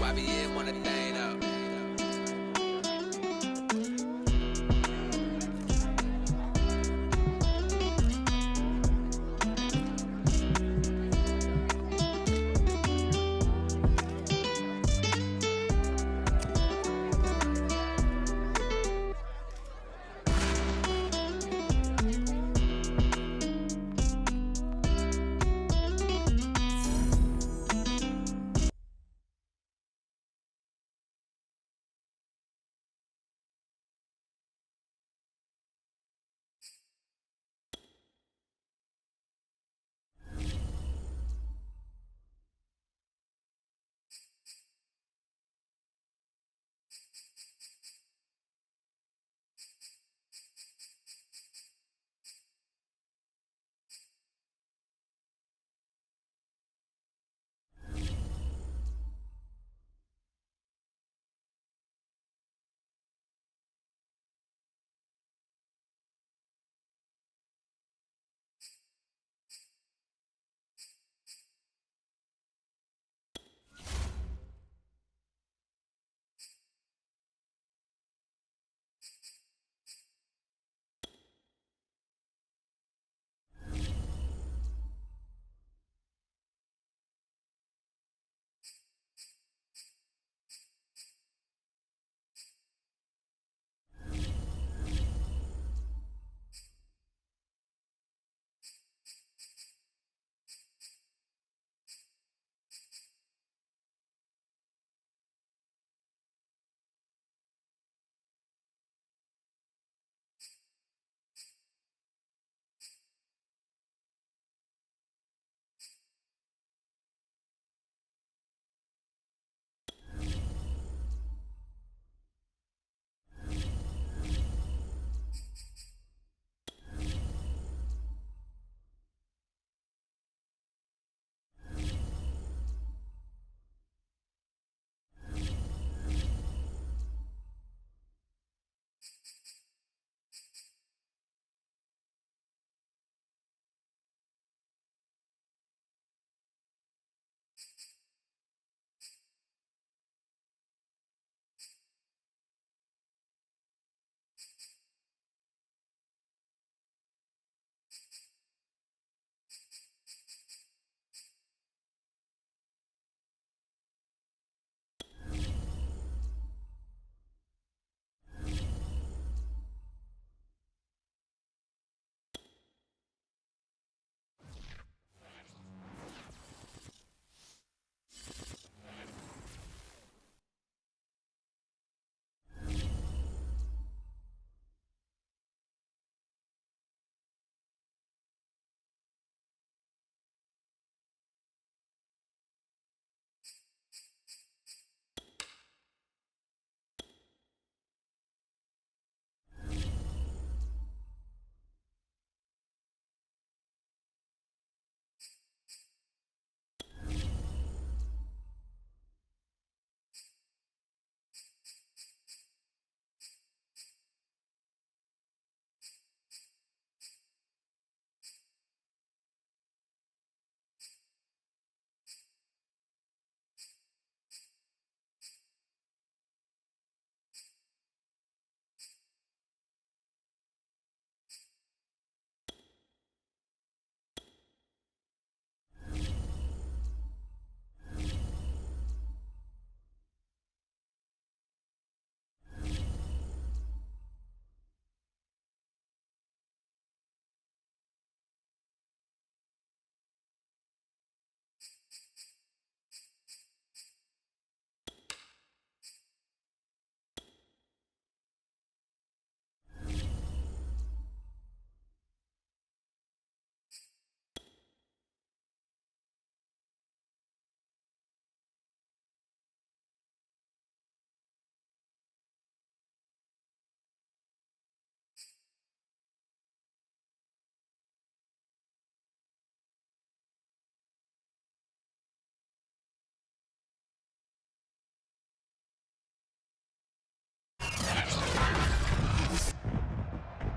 YBN want a thing up.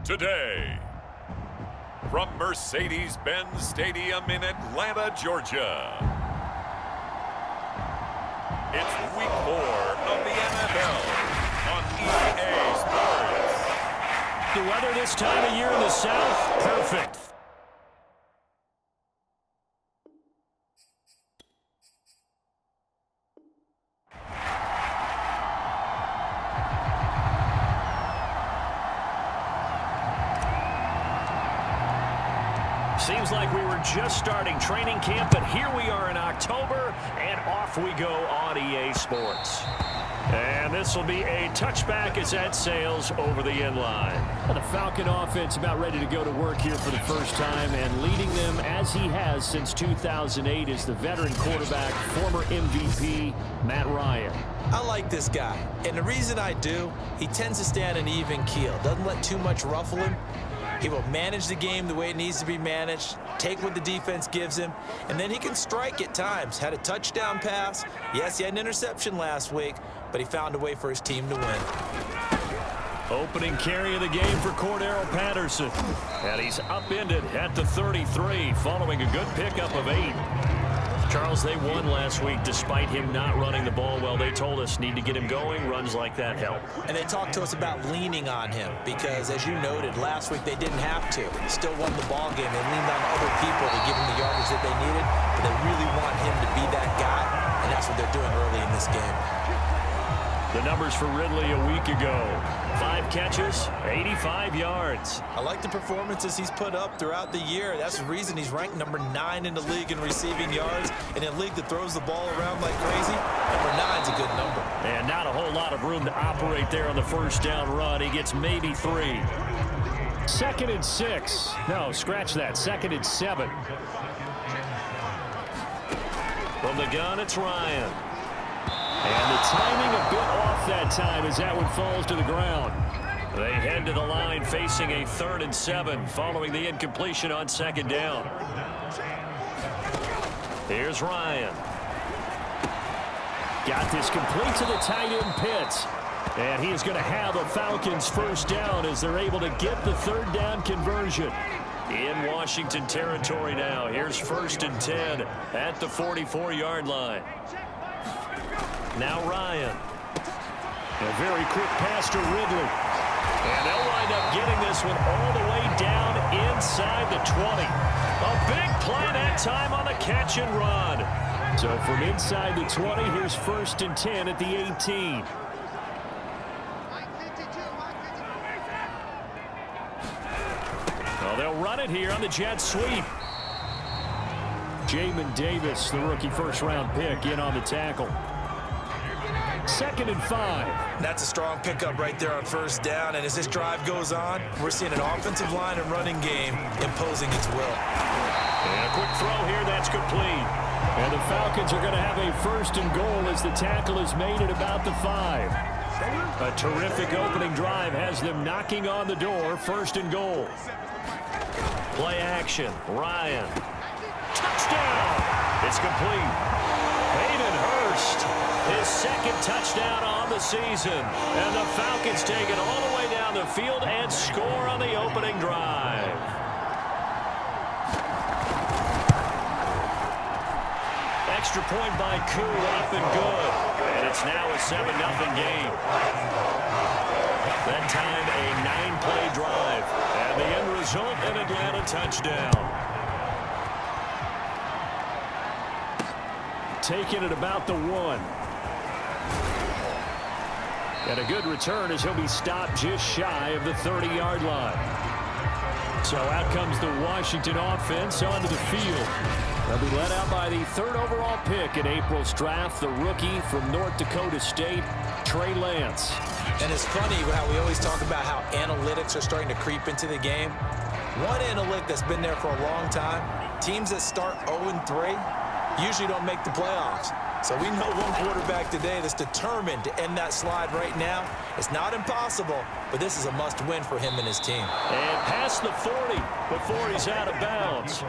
Today, from Mercedes-Benz Stadium in Atlanta, Georgia, it's Week this time of year in the South? Perfect. Seems like we were just starting training camp, but here we are in October, and off we go on EA Sports. And this will be a touchback as that sails over the end line. Well, the Falcon offense about ready to go to work here for the first time, and leading them as he has since 2008 is the veteran quarterback, former MVP, Matt Ryan. I like this guy, and the reason I do, he tends to stay on an even keel, doesn't let too much ruffle him. He will manage the game the way it needs to be managed, take what the defense gives him, and then he can strike at times. Had a touchdown pass. Yes, he had an interception last week, but he found a way for his team to win. Opening carry of the game for Cordero Patterson. And he's upended at the 33 following a good pickup of 8. Charles, they won last week despite him not running the ball well. They told us need to get him going. Runs like that help. And they talked to us about leaning on him because, as you noted, last week they didn't have to. Still won the ball game. They leaned on other people to give him the yardage that they needed, but they really want him to be that guy, and that's what they're doing early in this game. The numbers for Ridley a week ago. 5 catches, 85 yards. I like the performances he's put up throughout the year. That's the reason he's ranked number 9 in the league in receiving yards. In a league that throws the ball around like crazy, number 9's a good number. And not a whole lot of room to operate there on the first down run. He gets maybe 3. 2nd and 6. No, scratch that. 2nd and 7. From the gun, it's Ryan. And the timing a bit off that time as that one falls to the ground. They head to the line facing a 3rd and 7 following the incompletion on 2nd down. Here's Ryan. Got this complete to the tight end Pitts. And he is going to have a Falcons first down as they're able to get the 3rd down conversion. In Washington territory now. Here's 1st and 10 at the 44-yard line. Now Ryan. A very quick pass to Ridley. And they'll wind up getting this one all the way down inside the 20. A big play that time on the catch and run. So from inside the 20, here's 1st and 10 at the 18. Well, they'll run it here on the jet sweep. Jamin Davis, the rookie first-round pick, in on the tackle. 2nd and 5. That's a strong pickup right there on 1st down, and as this drive goes on, we're seeing an offensive line and running game imposing its will. And a quick throw here, that's complete. And the Falcons are going to have a 1st and goal as the tackle is made at about the 5. A terrific opening drive has them knocking on the door. 1st and goal. Play action. Ryan. Touchdown. It's complete. Hayden Hurst. His 2nd touchdown on the season. And the Falcons take it all the way down the field and score on the opening drive. Extra point by Koo, up and good. And it's now a 7-0 game. That time a 9-play drive. And the end result, an Atlanta touchdown. Taking it about the 1. And a good return as he'll be stopped just shy of the 30-yard line. So out comes the Washington offense onto the field. They'll be led out by the 3rd overall pick in April's draft, the rookie from North Dakota State, Trey Lance. And it's funny how we always talk about how analytics are starting to creep into the game. One analytic that's been there for a long time, teams that start 0-3 usually don't make the playoffs. So we know one quarterback today that's determined to end that slide right now. It's not impossible, but this is a must-win for him and his team. And past the 40 before he's out of bounds.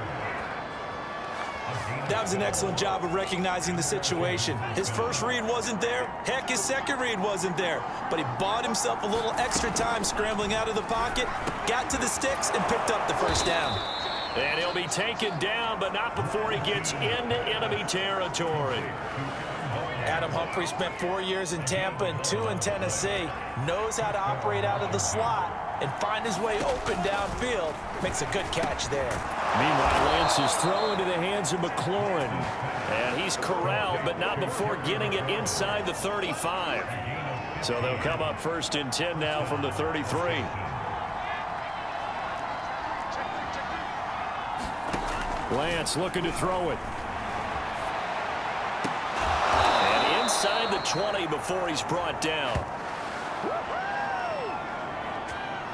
That was an excellent job of recognizing the situation. His first read wasn't there. Heck, his second read wasn't there. But he bought himself a little extra time scrambling out of the pocket, got to the sticks, and picked up the 1st down. And he'll be taken down, but not before he gets into enemy territory. Adam Humphrey spent 4 years in Tampa and 2 in Tennessee. Knows how to operate out of the slot. and find his way open downfield. Makes a good catch there. Meanwhile, Lance is thrown into the hands of McLaurin. And he's corralled, but not before getting it inside the 35. So they'll come up 1st and 10 now from the 33. Lance looking to throw it. And inside the 20 before he's brought down.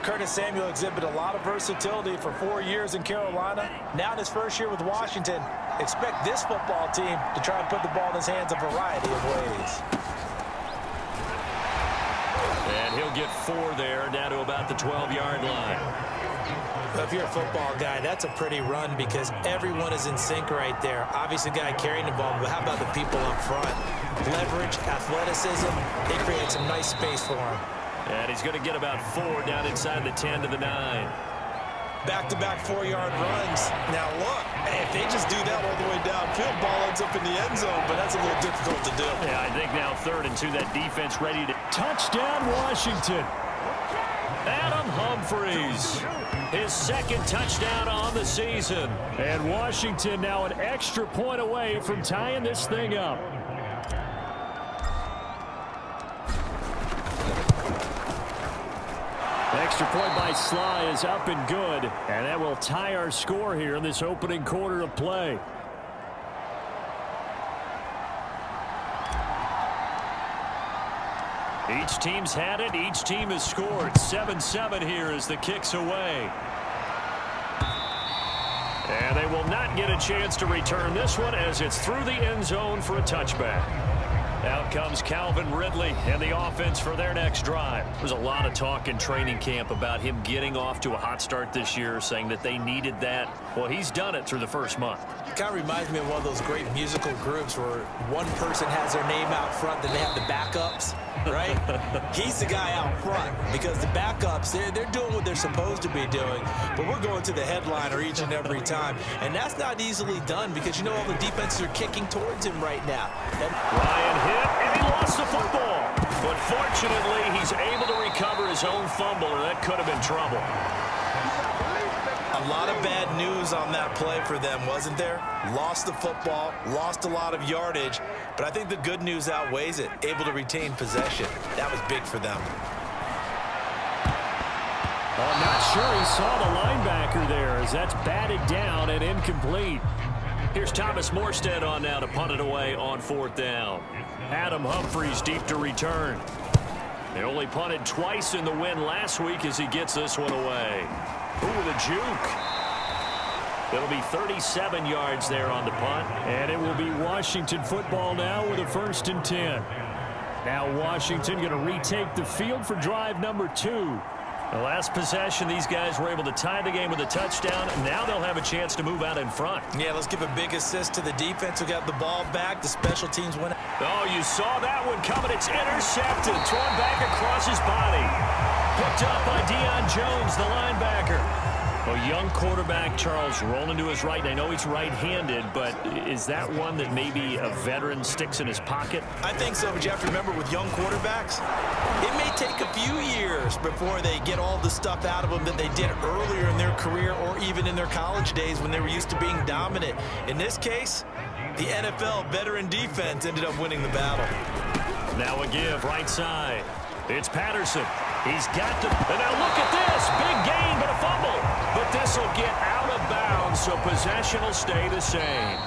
Curtis Samuel exhibited a lot of versatility for 4 years in Carolina. Now in his first year with Washington, expect this football team to try and put the ball in his hands a variety of ways. And he'll get 4 there, down to about the 12-yard line. If you're a football guy, that's a pretty run because everyone is in sync right there. Obviously, the guy carrying the ball, but how about the people up front? Leverage, athleticism, they create some nice space for him. And he's going to get about 4 down inside the 10 to the 9. Back-to-back 4-yard runs. Now look, if they just do that all the way downfield, ball ends up in the end zone, but that's a little difficult to do. Yeah, I think now 3rd and 2, that defense ready to... Touchdown, Washington. Adam Humphries, his 2nd touchdown on the season. And Washington now an extra point away from tying this thing up. Extra point by Sly is up and good. And that will tie our score here in this opening quarter of play. Each team's had it. Each team has scored. 7-7 here as the kick's away. And they will not get a chance to return this one as it's through the end zone for a touchback. Out comes Calvin Ridley and the offense for their next drive. There's a lot of talk in training camp about him getting off to a hot start this year, saying that they needed that. Well, he's done it through the first month. It kind of reminds me of one of those great musical groups where one person has their name out front, then they have the backups, right? He's the guy out front because the backups, they're doing what they're supposed to be doing, but we're going to the headliner each and every time, and that's not easily done because, you know, all the defenses are kicking towards him right now. And Ryan hit, and he lost the football. But fortunately, he's able to recover his own fumble, or that could have been trouble. a lot of bad news on that play for them, wasn't there? Lost the football, lost a lot of yardage, but I think the good news outweighs it. Able to retain possession. That was big for them. I'm not sure he saw the linebacker there as that's batted down and incomplete. Here's Thomas Morstead on now to punt it away on 4th down. Adam Humphries deep to return. They only punted twice in the win last week as he gets this one away. Ooh, with a juke. It'll be 37 yards there on the punt. And it will be Washington football now with a 1st and 10. Now Washington going to retake the field for drive number 2. The last possession, these guys were able to tie the game with a touchdown. Now they'll have a chance to move out in front. Yeah, let's give a big assist to the defense who got the ball back. The special teams went. Oh, you saw that one coming. It's intercepted. Thrown back across his body. Picked up by Deion Jones, the linebacker. A young quarterback, Charles, rolling to his right. And I know he's right-handed, but is that one that maybe a veteran sticks in his pocket? I think so, but you have to remember with young quarterbacks, it may take a few years before they get all the stuff out of them that they did earlier in their career or even in their college days when they were used to being dominant. In this case, the NFL veteran defense ended up winning the battle. Now a give right side. It's Patterson. He's got to. And now look at this. Big gain, but a fumble. But this will get out of bounds, so possession will stay the same.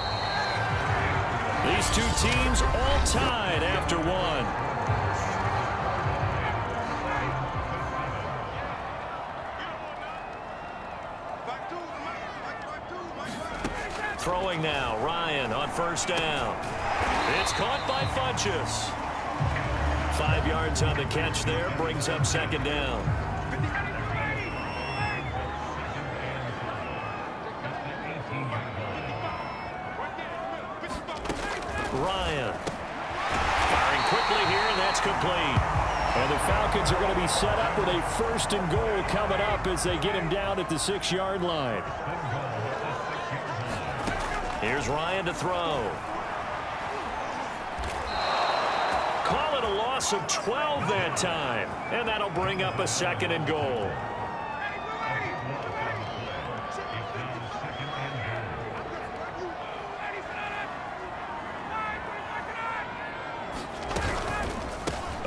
These two teams all tied after one. Throwing now, Ryan on 1st down. It's caught by Funchess. 5 yards on the catch there, brings up 2nd down. Ryan firing quickly here, and that's complete. And the Falcons are going to be set up with a 1st and goal coming up as they get him down at the 6-yard line. Here's Ryan to throw. Call it a loss of 12 that time. And that'll bring up a 2nd and goal.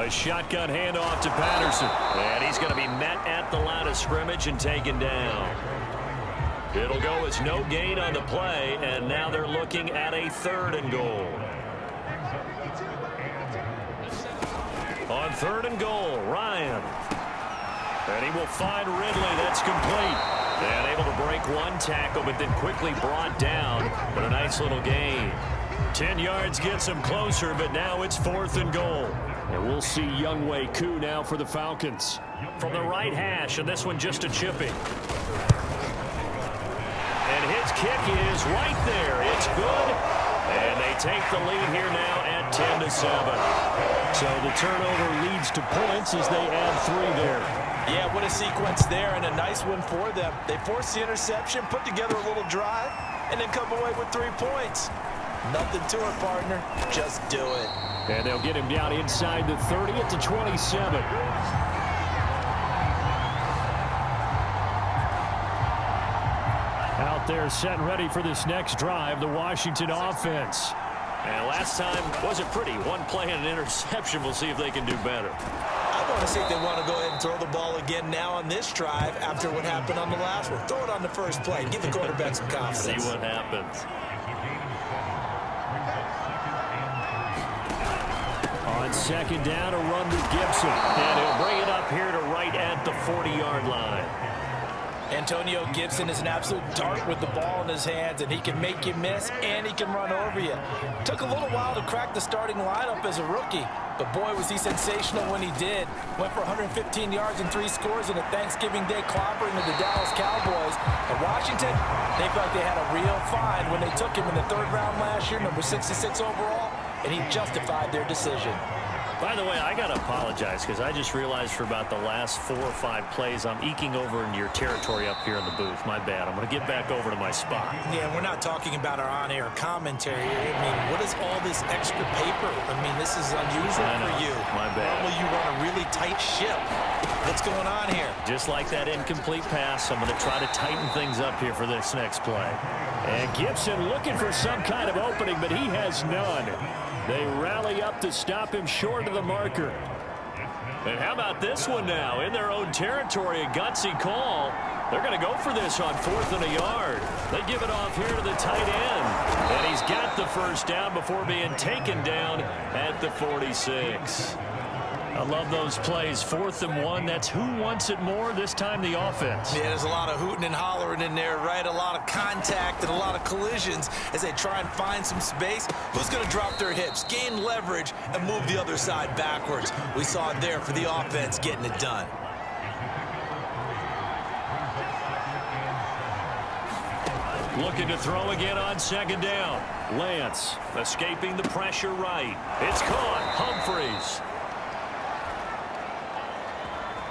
A shotgun handoff to Patterson. And he's going to be met at the line of scrimmage and taken down. It'll go as no gain on the play, and now they're looking at a 3rd and goal. On 3rd and goal, Ryan. And he will find Ridley. That's complete. And able to break one tackle, but then quickly brought down. But a nice little gain. 10 yards gets him closer, but now it's 4th and goal. And we'll see Younghoe Koo now for the Falcons. From the right hash, and this one just a chipping. And his kick is right there. It's good. And they take the lead here now at 10-7. So the turnover leads to points as they add 3 there. Yeah, what a sequence there, and a nice one for them. They force the interception, put together a little drive, and then come away with 3 points. Nothing to it, partner. Just do it. And they'll get him down inside the 30 at the 27. Out there set and ready for this next drive, the Washington offense. And last time wasn't pretty. One play and an interception. We'll see if they can do better. I want to see if they want to go ahead and throw the ball again now on this drive after what happened on the last one. Throw it on the first play. Give the quarterback some confidence. See what happens. On 2nd down, a run with Gibson. And he'll bring it up here to right at the 40-yard line. Antonio Gibson is an absolute dart with the ball in his hands, and he can make you miss, and he can run over you. Took a little while to crack the starting lineup as a rookie, but boy, was he sensational when he did. Went for 115 yards and 3 scores in a Thanksgiving Day clobbering of the Dallas Cowboys. And Washington, they felt like they had a real find when they took him in the 3rd round last year, number 66 overall, and he justified their decision. By the way, I got to apologize because I just realized for about the last 4 or 5 plays, I'm eking over into your territory up here in the booth. My bad. I'm going to get back over to my spot. Yeah, we're not talking about our on-air commentary here. I mean, what is all this extra paper? I mean, this is unusual for you. My bad. Normally you run a really tight ship. What's going on here? Just like that incomplete pass, I'm going to try to tighten things up here for this next play. And Gibson looking for some kind of opening, but he has none. They rally up to stop him short of the marker. And how about this one now? In their own territory, a gutsy call. They're going to go for this on 4th and a yard. They give it off here to the tight end. And he's got the first down before being taken down at the 46. I love those plays. 4th and 1. That's who wants it more, this time the offense. Yeah, there's a lot of hooting and hollering in there, right? A lot of contact and a lot of collisions as they try and find some space. Who's going to drop their hips, gain leverage, and move the other side backwards? We saw it there for the offense getting it done. Looking to throw again on 2nd down. Lance escaping the pressure right. It's caught. Humphreys.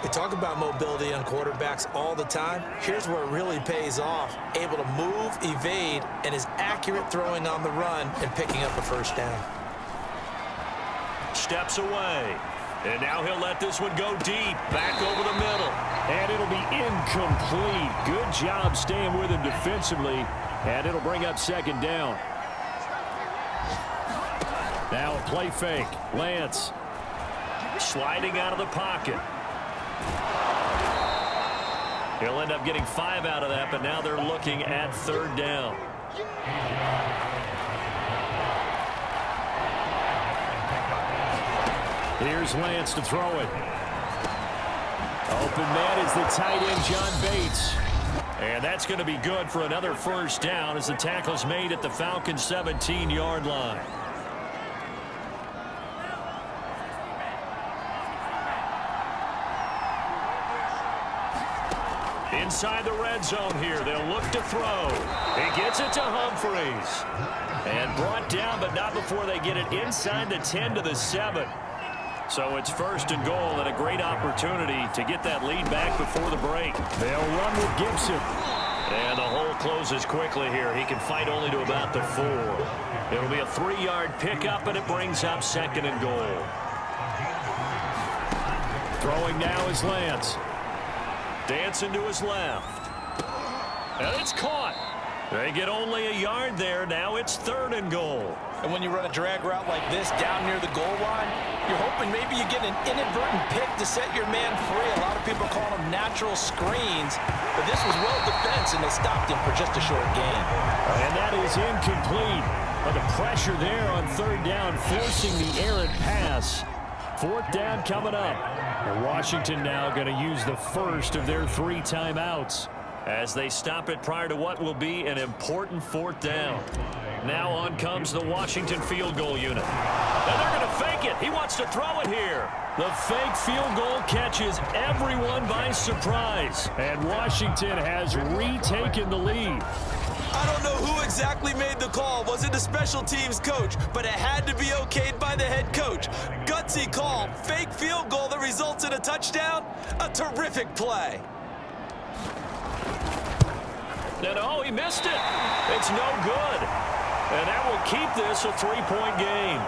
They talk about mobility on quarterbacks all the time. Here's where it really pays off. Able to move, evade, and is accurate throwing on the run and picking up a first down. Steps away. And now he'll let this one go deep. Back over the middle. And it'll be incomplete. Good job staying with him defensively. And it'll bring up 2nd down. Now a play fake. Lance. Sliding out of the pocket. He'll end up getting 5 out of that, but now they're looking at 3rd down. Here's Lance to throw it. Open man is the tight end, John Bates. And that's going to be good for another first down as the tackle's made at the Falcons' 17-yard line. Inside the red zone here, they'll look to throw. He gets it to Humphreys. And brought down, but not before they get it inside the 10 to the 7. So it's 1st and goal and a great opportunity to get that lead back before the break. They'll run with Gibson. And the hole closes quickly here. He can fight only to about the 4. It'll be a 3-yard pickup, and it brings up 2nd and goal. Throwing now is Lance. Dancing to his left. And it's caught. They get only a yard there. Now it's 3rd and goal. And when you run a drag route like this down near the goal line, you're hoping maybe you get an inadvertent pick to set your man free. A lot of people call them natural screens, but this was well defense, and they stopped him for just a short gain. And that is incomplete. But the pressure there on third down, forcing the errant pass. Fourth down coming up. And Washington now going to use the first of their 3 timeouts as they stop it prior to what will be an important fourth down. Now on comes the Washington field goal unit. And they're going to fake it. He wants to throw it here. The fake field goal catches everyone by surprise. And Washington has retaken the lead. I don't know who exactly made the call. Was it the special teams coach? But it had to be okayed by the head coach. Gutsy call. Fake field goal that results in a touchdown. A terrific play. No, he missed it. It's no good. And that will keep this a 3-point game.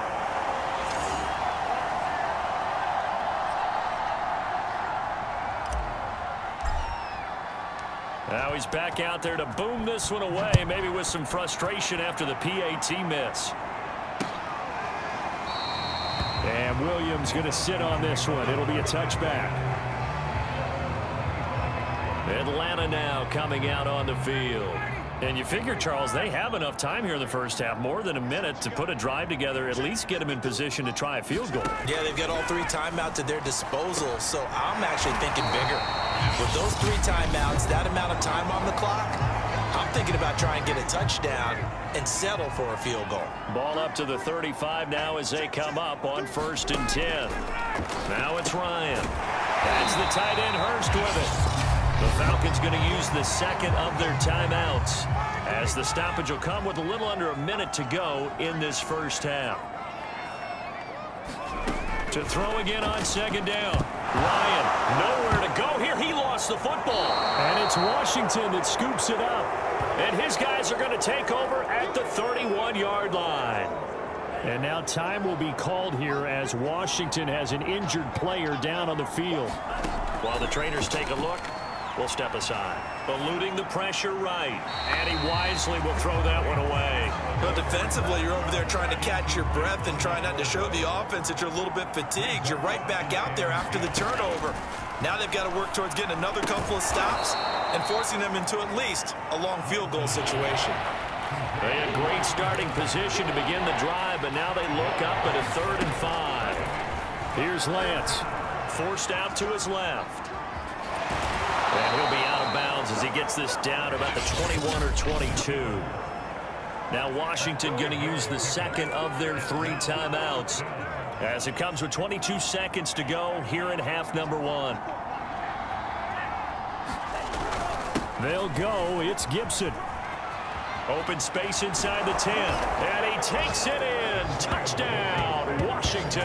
Now he's back out there to boom this one away, maybe with some frustration after the PAT miss. And Williams going to sit on this one. It'll be a touchback. Atlanta now coming out on the field. And you figure, Charles, they have enough time here in the first half, more than a minute, to put a drive together, at least get them in position to try a field goal. Yeah, they've got all 3 timeouts at their disposal, so I'm actually thinking bigger. With those 3 timeouts, that amount of time on the clock, I'm thinking about trying to get a touchdown and settle for a field goal. Ball up to the 35 now as they come up on 1st and 10. Now it's Ryan. That's the tight end Hurst with it. The Falcons going to use the second of their timeouts, as the stoppage will come with a little under a minute to go in this first half. To throw again on 2nd down. Ryan, nowhere to go here. He lost the football. And it's Washington that scoops it up. And his guys are going to take over at the 31-yard line. And now time will be called here as Washington has an injured player down on the field. While the trainers take a look, we'll step aside. Eluding the pressure right. And he wisely will throw that one away. But defensively, you're over there trying to catch your breath and try not to show the offense that you're a little bit fatigued. You're right back out there after the turnover. Now they've got to work towards getting another couple of stops and forcing them into at least a long field goal situation. They had great starting position to begin the drive, but now they look up at a 3rd and 5. Here's Lance. Forced out to his left. And he'll be out of bounds as he gets this down about the 21 or 22. Now Washington going to use the second of their 3 timeouts, as it comes with 22 seconds to go here in half number 1. They'll go. It's Gibson. Open space inside the 10. And he takes it in. Touchdown, Washington.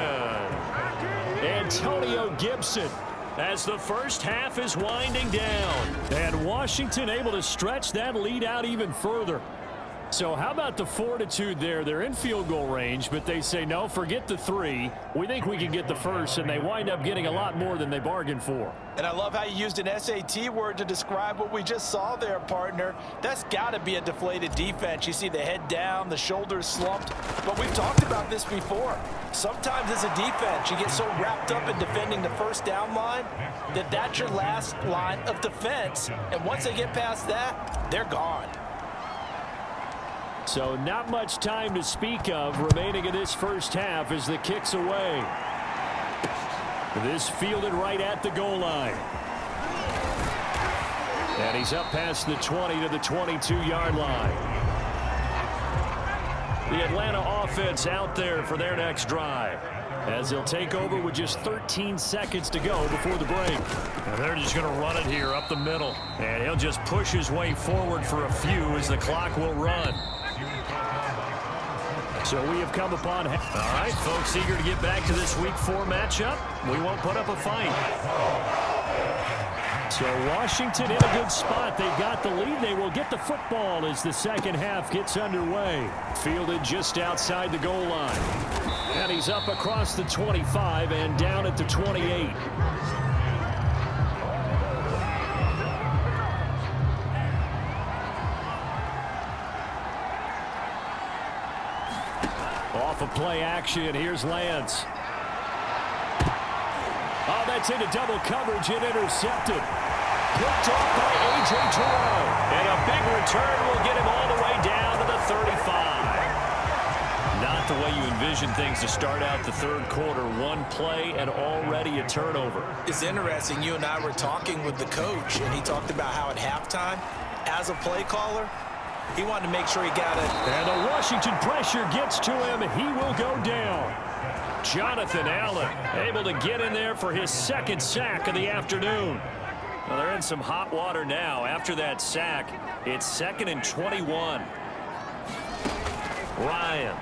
Antonio Gibson. As the first half is winding down. And Washington able to stretch that lead out even further. So how about the fortitude there? They're in field goal range, but they say, no, forget the 3. We think we can get the first, and they wind up getting a lot more than they bargained for. And I love how you used an SAT word to describe what we just saw there, partner. That's got to be a deflated defense. You see the head down, the shoulders slumped. But we've talked about this before. Sometimes as a defense, you get so wrapped up in defending the first down line that that's your last line of defense. And once they get past that, they're gone. So not much time to speak of remaining in this first half as the kick's away. This fielded right at the goal line. And he's up past the 20 to the 22-yard line. The Atlanta offense out there for their next drive, as they'll take over with just 13 seconds to go before the break. And they're just going to run it here up the middle. And he'll just push his way forward for a few as the clock will run. So we have come upon... All right, folks, eager to get back to this Week 4 matchup. We won't put up a fight. So Washington in a good spot. They've got the lead. They will get the football as the second half gets underway. Fielded just outside the goal line. And he's up across the 25 and down at the 28. play action. Here's Lance. Oh, that's into double coverage and intercepted. Picked off by A.J. Terrell. And a big return will get him all the way down to the 35. Not the way you envision things to start out the third quarter. One play and already a turnover. It's interesting. You and I were talking with the coach, and he talked about how at halftime, as a play caller, he wanted to make sure he got it. And the Washington pressure gets to him. He will go down. Jonathan Allen able to get in there for his second sack of the afternoon. Well, they're in some hot water now. After that sack, it's 2nd and 21. Ryan.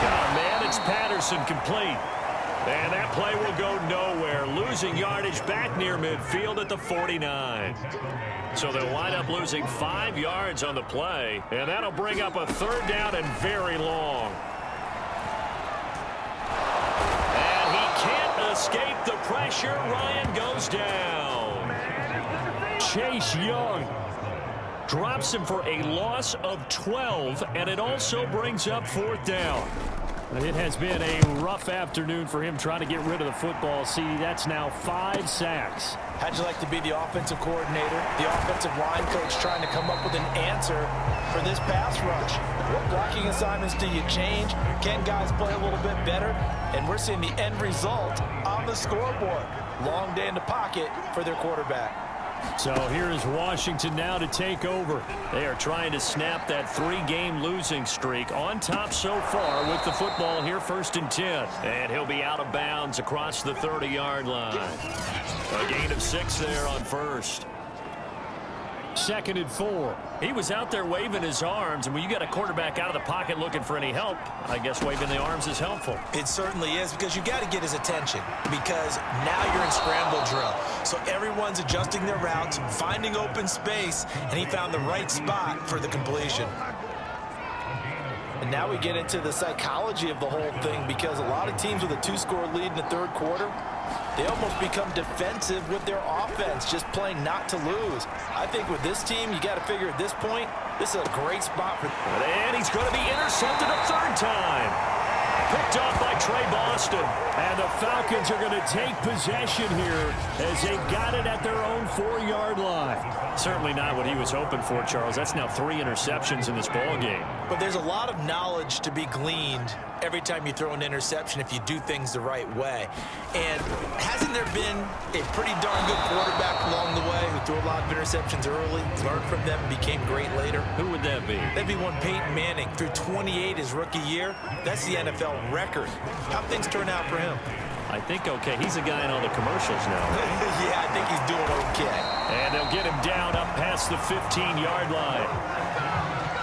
Oh, man, it's Patterson complete. And that play will go nowhere. Losing yardage back near midfield at the 49. So they'll wind up losing 5 yards on the play. And that'll bring up a 3rd down and very long. And he can't escape the pressure. Ryan goes down. Chase Young drops him for a loss of 12, and it also brings up 4th down. It has been a rough afternoon for him trying to get rid of the football. See, that's now 5 sacks. How'd you like to be the offensive coordinator, the offensive line coach trying to come up with an answer for this pass rush? What blocking assignments do you change? Can guys play a little bit better? And we're seeing the end result on the scoreboard. Long day in the pocket for their quarterback. So here is Washington now to take over. They are trying to snap that 3-game losing streak. On top so far with the football here, 1st and 10. And he'll be out of bounds across the 30-yard line. A gain of 6 there on 1st. 2nd and 4. He was out there waving his arms, and when you got a quarterback out of the pocket looking for any help, I guess waving the arms is helpful. It certainly is, because you got to get his attention, because now you're in scramble drill. So everyone's adjusting their routes, finding open space, and he found the right spot for the completion. And now we get into the psychology of the whole thing, because a lot of teams with a 2-score lead in the third quarter, they almost become defensive with their offense, just playing not to lose. I think with this team, you got to figure at this point, this is a great spot for them. And he's going to be intercepted a 3rd time. Picked off by Trey Boston. And the Falcons are going to take possession here as they've got it at their own 4-yard line. Certainly not what he was hoping for, Charles. That's now 3 interceptions in this ball game. But there's a lot of knowledge to be gleaned every time you throw an interception if you do things the right way. And hasn't there been a pretty darn good quarterback along the way who threw a lot of interceptions early, learned from them, and became great later? Who would that be? That'd be one Peyton Manning. Threw 28 his rookie year. That's the NFL record. How'd things turn out for him? I think okay. He's a guy in all the commercials now. Yeah, I think he's doing okay. And they'll get him down up past the 15-yard line.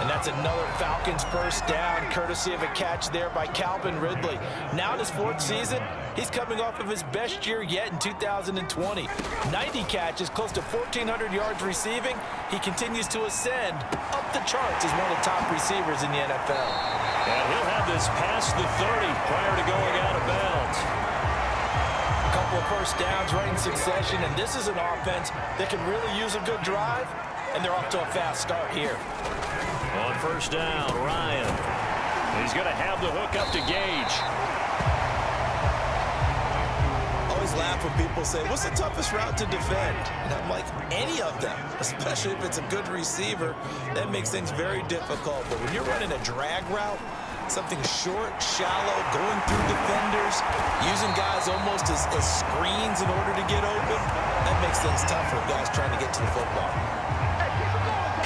And that's another Falcons 1st down, courtesy of a catch there by Calvin Ridley. Now in his 4th season, he's coming off of his best year yet in 2020. 90 catches, close to 1,400 yards receiving. He continues to ascend up the charts as one of the top receivers in the NFL. And he'll have this past the 30 prior to going out of bounds. A couple of 1st downs right in succession, and this is an offense that can really use a good drive, and they're off to a fast start here. On 1st down, Ryan. He's going to have the hook up to Gage. Always laugh when people say, what's the toughest route to defend? And I'm like, any of them, especially if it's a good receiver. That makes things very difficult. But when you're running a drag route, something short, shallow, going through defenders, using guys almost as screens in order to get open, that makes things tough for guys trying to get to the football.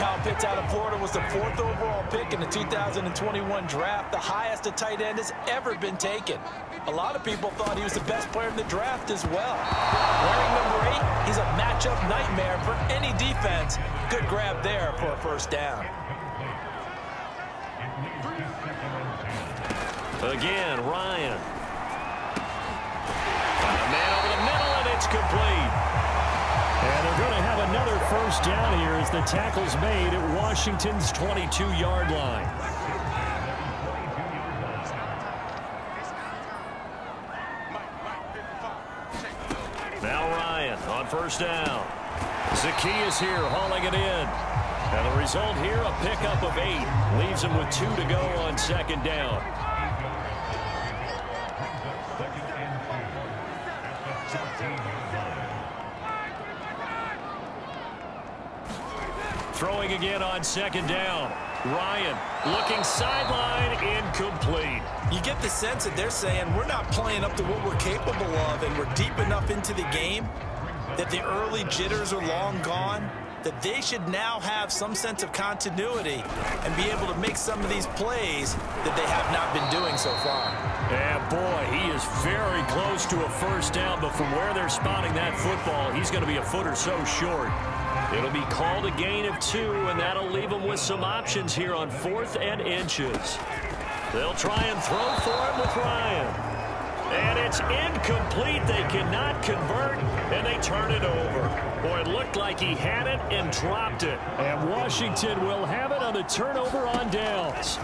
Kyle Pitts out of Florida was the 4th overall pick in the 2021 draft, the highest a tight end has ever been taken. A lot of people thought he was the best player in the draft as well. Wearing number 8, he's a matchup nightmare for any defense. Good grab there for a 1st down. Again, Ryan. A man over the middle, and it's complete. And they're going to have another 1st down here as the tackle's made at Washington's 22-yard line. Now Ryan on 1st down. Zacchaeus here hauling it in. And the result here, a pickup of 8. Leaves him with 2 to go on 2nd down. Throwing again on second down. Ryan looking sideline, incomplete. You get the sense that they're saying we're not playing up to what we're capable of, and we're deep enough into the game that the early jitters are long gone, that they should now have some sense of continuity and be able to make some of these plays that they have not been doing so far. Yeah, boy, he is very close to a first down, but from where they're spotting that football, he's going to be a foot or so short. It'll be called a gain of 2, and that'll leave them with some options here on 4th and inches. They'll try and throw for him with Ryan. And it's incomplete. They cannot convert, and they turn it over. Boy, it looked like he had it and dropped it. And Washington will have it on the turnover on downs.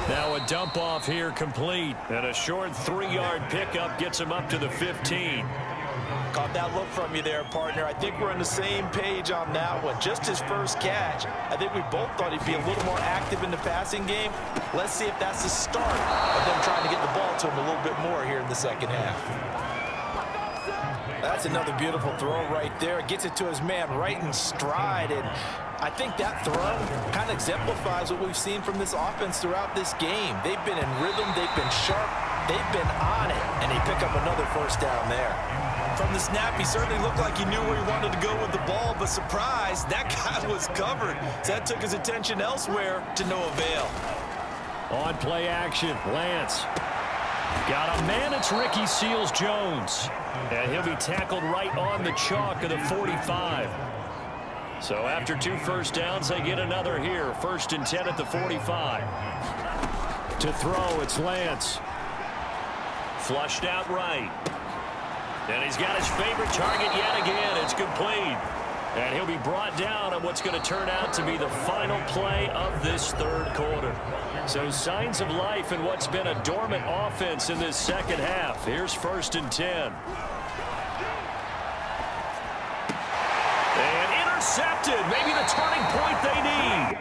Now a dump off here complete. And a short 3-yard pickup gets him up to the 15. Caught that look from you there, partner. I think we're on the same page on that one. Just his first catch. I think we both thought he'd be a little more active in the passing game. Let's see if that's the start of them trying to get the ball to him a little bit more here in the second half. That's another beautiful throw right there. Gets it to his man right in stride. And I think that throw kind of exemplifies what we've seen from this offense throughout this game. They've been in rhythm. They've been sharp. They've been on it. And they pick up another first down there. From the snap, he certainly looked like he knew where he wanted to go with the ball, but surprise, that guy was covered. So that took his attention elsewhere to no avail. On play action, Lance. Got a man, it's Ricky Seals-Jones. And he'll be tackled right on the chalk of the 45. So after 2 first downs, they get another here. 1st and 10 at the 45. To throw, it's Lance. Flushed out right. And he's got his favorite target yet again. It's complete. And he'll be brought down on what's going to turn out to be the final play of this 3rd quarter. So signs of life in what's been a dormant offense in this second half. Here's 1st and 10. And intercepted. Maybe the turning point they need.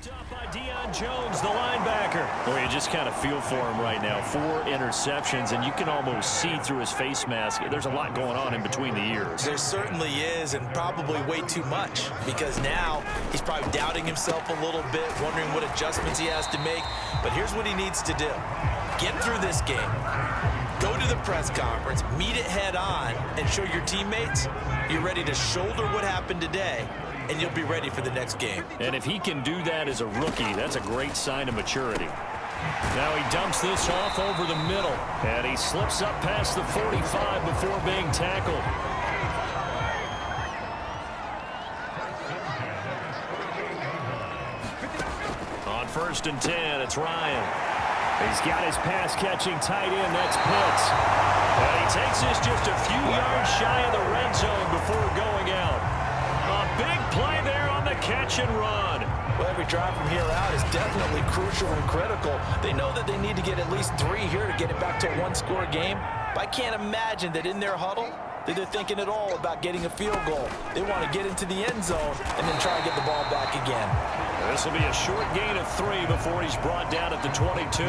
Up by Deion Jones, the linebacker. Boy, you just kind of feel for him right now. 4 interceptions, and you can almost see through his face mask. There's a lot going on in between the ears. There certainly is, and probably way too much, because now he's probably doubting himself a little bit, wondering what adjustments he has to make. But here's what he needs to do. Get through this game. Go to the press conference, meet it head on, and show your teammates you're ready to shoulder what happened today, and you'll be ready for the next game. And if he can do that as a rookie, that's a great sign of maturity. Now he dumps this off over the middle, and he slips up past the 45 before being tackled. On 1st and 10, it's Ryan. He's got his pass-catching tight end. That's Pitts. And he takes this just a few yards shy of the red zone before going out. A big play there on the catch and run. Well, every drive from here out is definitely crucial and critical. They know that they need to get at least 3 here to get it back to a 1-score game. But I can't imagine that in their huddle that they're thinking at all about getting a field goal. They want to get into the end zone and then try and get the ball back again. This will be a short gain of 3 before he's brought down at the 22.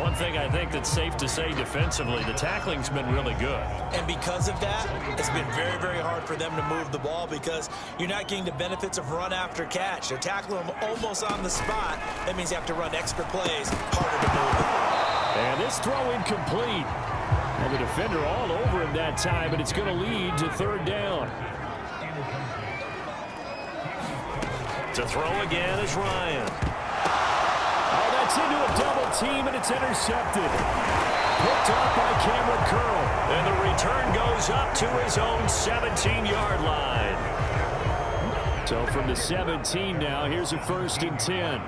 One thing I think that's safe to say defensively, the tackling's been really good. And because of that, it's been very, very hard for them to move the ball because you're not getting the benefits of run after catch. They're tackling them almost on the spot. That means you have to run extra plays, harder to move it. And this throw incomplete. Well, the defender all over him that time, but it's going to lead to 3rd down. To throw again is Ryan. Oh, that's into a double team, and it's intercepted. Picked off by Cameron Curl. And the return goes up to his own 17-yard line. So from the 17 now, here's a 1st and 10.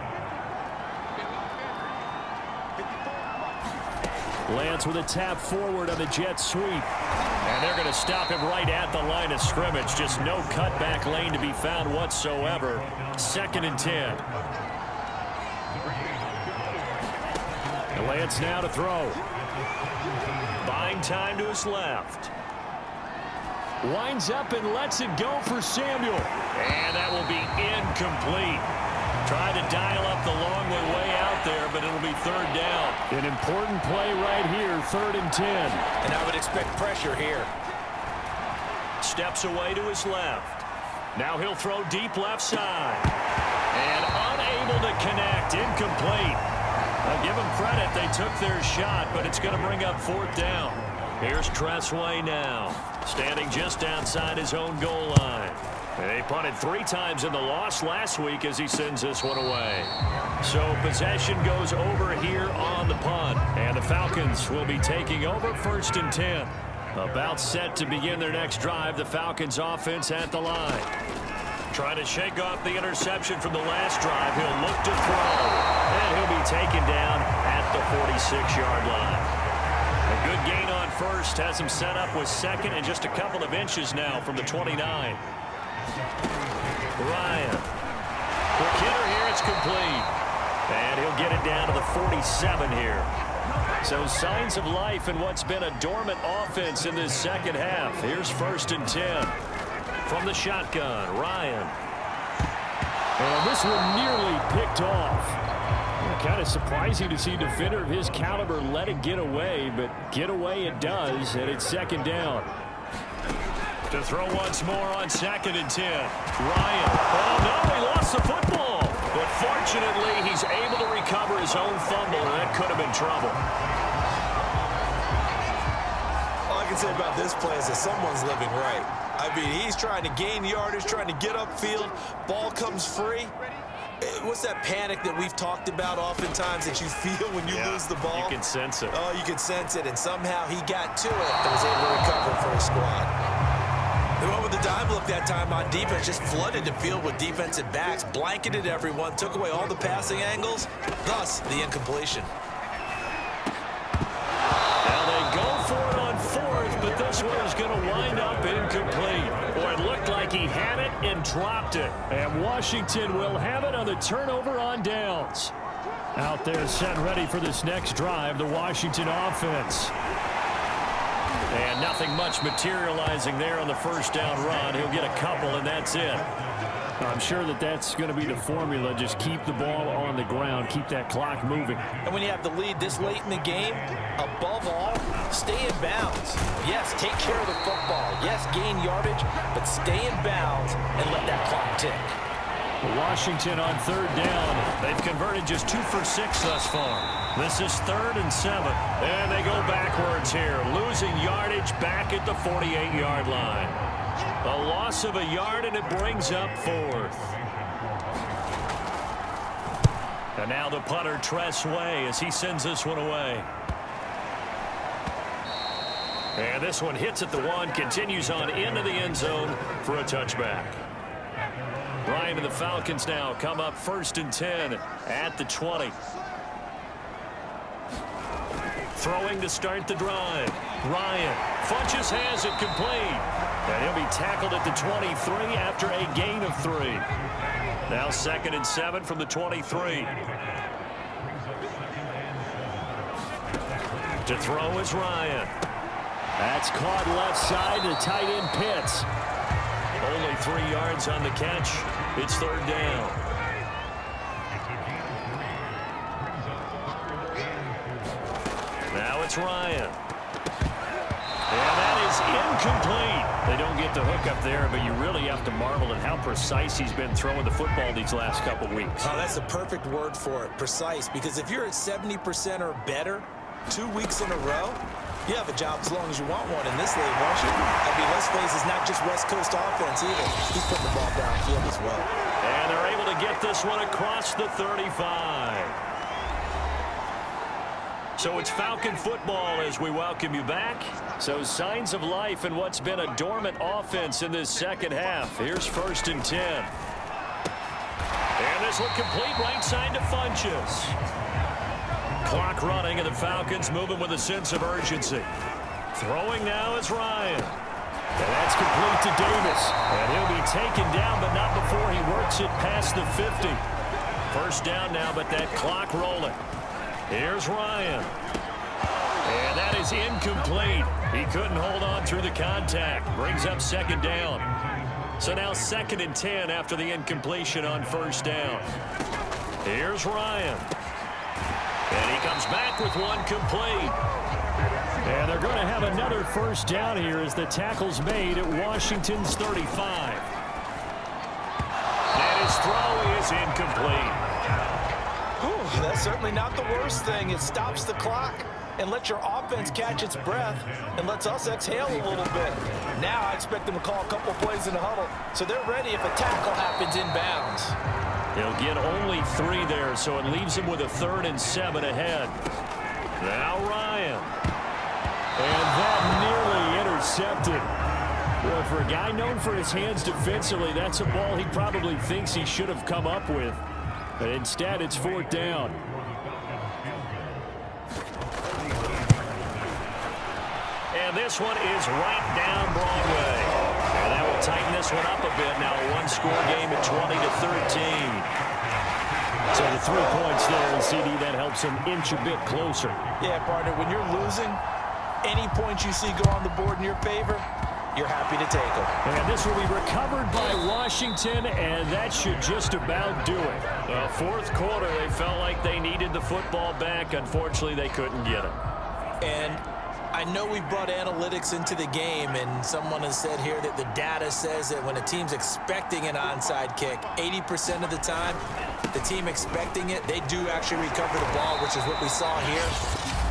Lance with a tap forward on the jet sweep. And they're going to stop him right at the line of scrimmage. Just no cutback lane to be found whatsoever. 2nd and 10. And Lance now to throw. Buying time to his left. Winds up and lets it go for Samuel. And that will be incomplete. Tried to dial up the long way out there, but it'll be 3rd down. An important play right here, 3rd and 10. And I would expect pressure here. Steps away to his left. Now he'll throw deep left side. And unable to connect, incomplete. I'll give them credit, they took their shot, but it's going to bring up 4th down. Here's Tressway now, standing just outside his own goal line. They punted 3 times in the loss last week as he sends this one away. So possession goes over here on the punt. And the Falcons will be taking over 1st and 10. About set to begin their next drive. The Falcons offense at the line. Trying to shake off the interception from the last drive. He'll look to throw. And he'll be taken down at the 46-yard line. A good gain on 1st. Has him set up with 2nd and just a couple of inches now from the 29. Ryan. Quick hitter here. It's complete. And he'll get it down to the 47 here. So signs of life in what's been a dormant offense in this 2nd half. Here's 1st and 10. From the shotgun, Ryan. And this one nearly picked off. Kind of surprising to see a defender of his caliber let it get away, but get away it does, and it's 2nd down. To throw once more on 2nd and 10. Ryan. Oh, no, he lost the football. But fortunately, he's able to recover his own fumble, and that could have been trouble. All I can say about this play is that someone's living right. I mean, he's trying to gain yardage, trying to get upfield. Ball comes free. What's that panic that we've talked about oftentimes that you feel when you lose the ball? You can sense it. Oh, you can sense it, and somehow he got to it and was able to recover for his squad. They went with the dime look that time on defense, just flooded the field with defensive backs, blanketed everyone, took away all the passing angles, thus the incompletion. Now they go for it on 4th, but this one is going to wind up incomplete. Or it looked like he had it and dropped it. And Washington will have it on the turnover on downs. Out there set ready for this next drive, the Washington offense. And nothing much materializing there on the 1st down run. He'll get a couple, and that's it. I'm sure that that's going to be the formula. Just keep the ball on the ground. Keep that clock moving. And when you have the lead this late in the game, above all, stay in bounds. Yes, take care of the football. Yes, gain yardage, but stay in bounds and let that clock tick. Washington on 3rd down. They've converted just 2 for 6 thus far. This is 3rd and 7. And they go backwards here, losing yardage back at the 48-yard line. A loss of a yard, and it brings up 4th. And now the punter, Tressway, as he sends this one away. And this one hits at the 1, continues on into the end zone for a touchback. Ryan and the Falcons now come up 1st and 10 at the 20. Throwing to start the drive. Ryan. Funches has it complete. And he'll be tackled at the 23 after a gain of 3. Now 2nd and 7 from the 23. To throw is Ryan. That's caught left side to tight end Pitts. Only 3 yards on the catch. It's 3rd down. Now it's Ryan. And that is incomplete. They don't get the hook up there, but you really have to marvel at how precise he's been throwing the football these last couple weeks. Oh, that's a perfect word for it, precise, because if you're at 70% or better 2 weeks in a row, you have a job as long as you want one in this league, won't you? I mean, let's face it, it's not just West Coast offense either. He's putting the ball downfield as well. And they're able to get this one across the 35. So it's Falcon football as we welcome you back. So signs of life in what's been a dormant offense in this 2nd half. Here's 1st and 10. And this one complete right side to Funches. clock running, and the Falcons moving with a sense of urgency. Throwing now is Ryan. And that's complete to Davis. And he'll be taken down, but not before he works it past the 50. First down now, but that clock rolling. Here's Ryan. And that is incomplete. He couldn't hold on through the contact. Brings up second down. So now 2nd and 10 after the incompletion on first down. Here's Ryan. And he comes back with one complete. And they're going to have another first down here as the tackle's made at Washington's 35. And his throw is incomplete. Whew, that's certainly not the worst thing. It stops the clock and lets your offense catch its breath and lets us exhale a little bit. Now I expect them to call a couple plays in the huddle so they're ready if a tackle happens inbounds. He'll get only 3 there, so it leaves him with a 3rd and 7 ahead. Now Ryan. And that nearly intercepted. Well, for a guy known for his hands defensively, that's a ball he probably thinks he should have come up with. But instead, it's 4th down. And this one is right down Broadway. And that will tighten this one up a bit. Now a one-score game at 20-13. So the 3 points there, and CD, that helps him inch a bit closer. Yeah, partner, when you're losing, any points you see go on the board in your favor, you're happy to take them. And this will be recovered by Washington, and that should just about do it. Well, 4th quarter, they felt like they needed the football back. Unfortunately, they couldn't get it. And I know we brought analytics into the game, and someone has said here that the data says that when a team's expecting an onside kick, 80% of the time, the team expecting it, they do actually recover the ball, which is what we saw here.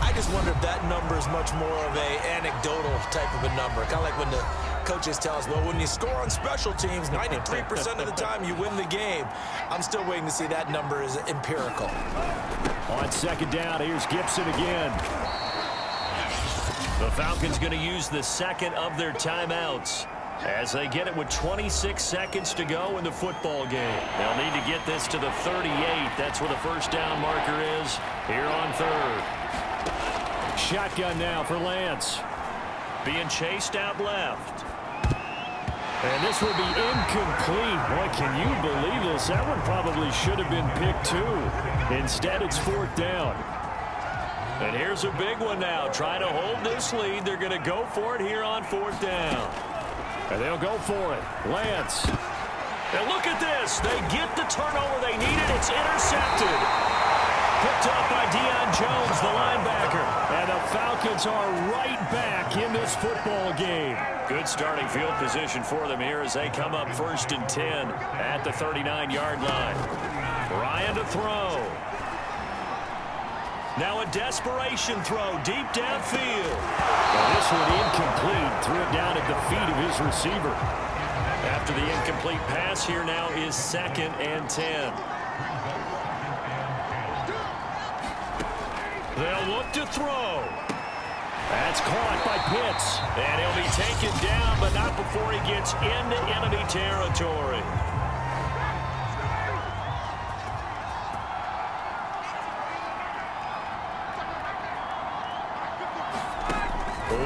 I just wonder if that number is much more of a anecdotal type of a number. Kind of like when the coaches tell us, well, when you score on special teams, 93% of the time you win the game. I'm still waiting to see that number is empirical. On 2nd down, here's Gibson again. The Falcons going to use the 2nd of their timeouts as they get it with 26 seconds to go in the football game. They'll need to get this to the 38. That's where the first down marker is here on 3rd. Shotgun now for Lance. Being chased out left. And this will be incomplete. Boy, can you believe this? That one probably should have been picked too. Instead, it's 4th down. And here's a big one now. Trying to hold this lead. They're going to go for it here on 4th down. And they'll go for it. Lance. And look at this. They get the turnover they needed. It's intercepted. Picked up by Deion Jones, the linebacker. And the Falcons are right back in this football game. Good starting field position for them here as they come up 1st and 10 at the 39-yard line. Ryan to throw. Now a desperation throw deep downfield. And this one incomplete. Threw it down at the feet of his receiver. After the incomplete pass, here now is 2nd and 10. They'll look to throw. That's caught by Pitts. And he'll be taken down, but not before he gets into enemy territory.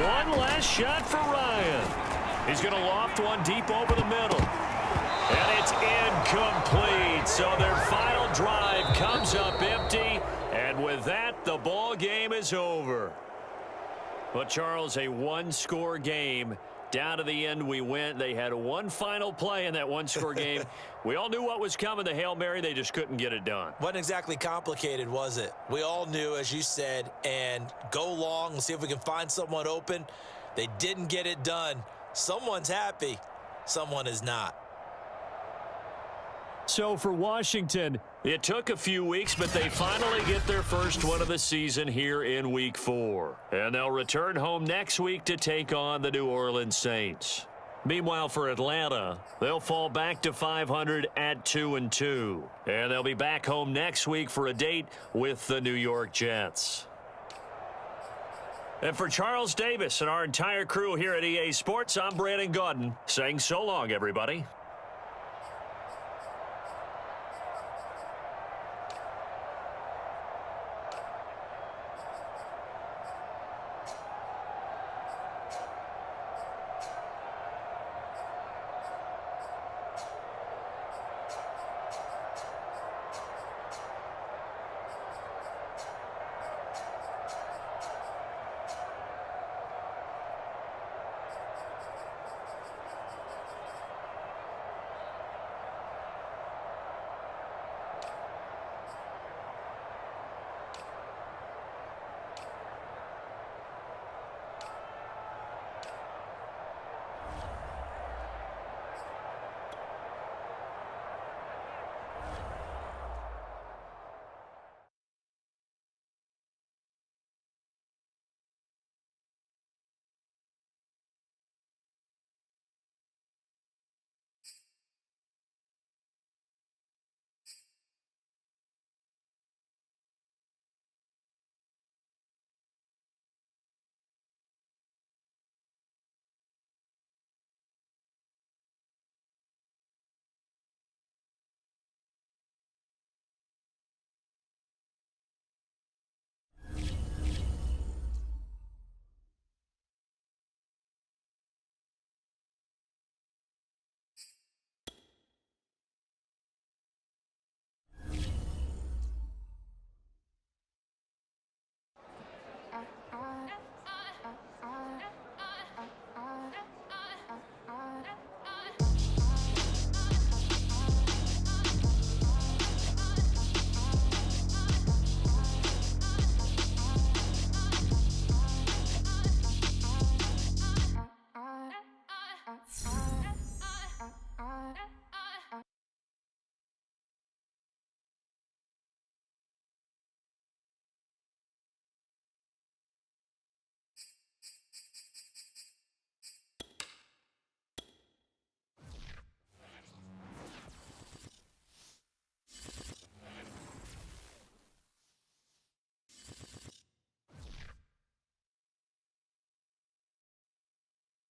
One last shot for Ryan. He's going to loft one deep over the middle. And it's incomplete. So their final drive comes up empty. And with that, the ball game is over. But, Charles, a one-score game. Down to the end we went. They had one final play in that one-score game. We all knew what was coming, the Hail Mary. They just couldn't get it done. Wasn't exactly complicated, was it? We all knew, as you said, and go long and see if we can find someone open. They didn't get it done. Someone's happy. Someone is not. So for Washington, it took a few weeks, but they finally get their first one of the season here in Week 4. And they'll return home next week to take on the New Orleans Saints. Meanwhile, for Atlanta, they'll fall back to 500 at 2-2. And they'll be back home next week for a date with the New York Jets. And for Charles Davis and our entire crew here at EA Sports, I'm Brandon Gaudin saying so long, everybody.